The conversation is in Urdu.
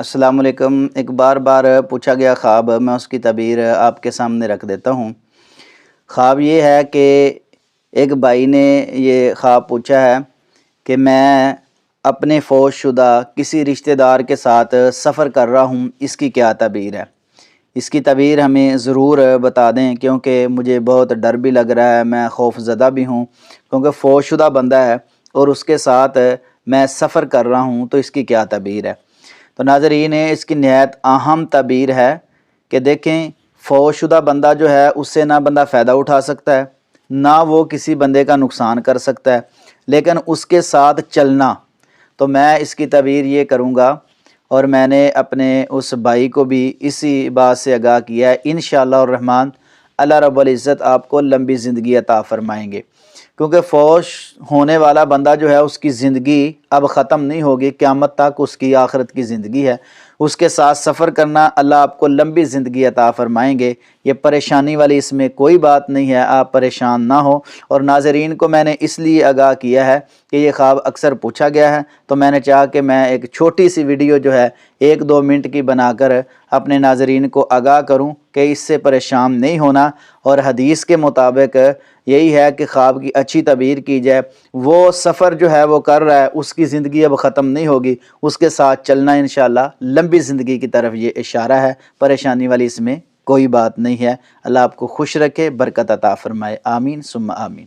السلام علیکم۔ ایک بار پوچھا گیا خواب، میں اس کی تعبیر آپ کے سامنے رکھ دیتا ہوں۔ خواب یہ ہے کہ ایک بھائی نے یہ خواب پوچھا ہے کہ میں اپنے فوت شدہ کسی رشتہ دار کے ساتھ سفر کر رہا ہوں، اس کی کیا تعبیر ہے؟ اس کی تعبیر ہمیں ضرور بتا دیں، کیونکہ مجھے بہت ڈر بھی لگ رہا ہے، میں خوف زدہ بھی ہوں، کیونکہ فوت شدہ بندہ ہے اور اس کے ساتھ میں سفر کر رہا ہوں، تو اس کی کیا تعبیر ہے؟ تو ناظرین، اس کی نہایت اہم تعبیر ہے کہ دیکھیں، فوت شدہ بندہ جو ہے اس سے نہ بندہ فائدہ اٹھا سکتا ہے، نہ وہ کسی بندے کا نقصان کر سکتا ہے، لیکن اس کے ساتھ چلنا، تو میں اس کی تعبیر یہ کروں گا، اور میں نے اپنے اس بھائی کو بھی اسی بات سے آگاہ کیا ہے۔ انشاءاللہ الرحمن اللہ رب العزت آپ کو لمبی زندگی عطا فرمائیں گے، کیونکہ فوت ہونے والا بندہ جو ہے اس کی زندگی اب ختم نہیں ہوگی، قیامت تک اس کی آخرت کی زندگی ہے۔ اس کے ساتھ سفر کرنا، اللہ آپ کو لمبی زندگی عطا فرمائیں گے، یہ پریشانی والی اس میں کوئی بات نہیں ہے، آپ پریشان نہ ہو۔ اور ناظرین کو میں نے اس لیے آگاہ کیا ہے کہ یہ خواب اکثر پوچھا گیا ہے، تو میں نے چاہا کہ میں ایک چھوٹی سی ویڈیو جو ہے 1-2 منٹ کی بنا کر اپنے ناظرین کو آگاہ کروں کہ اس سے پریشان نہیں ہونا، اور حدیث کے مطابق یہی ہے کہ خواب کی اچھی تعبیر کی جائے۔ وہ سفر جو ہے وہ کر رہا ہے، اس کی زندگی اب ختم نہیں ہوگی، اس کے ساتھ چلنا انشاءاللہ لمبی زندگی کی طرف یہ اشارہ ہے، پریشانی والی اس میں کوئی بات نہیں ہے۔ اللہ آپ کو خوش رکھے، برکت عطا فرمائے، آمین ثم آمین۔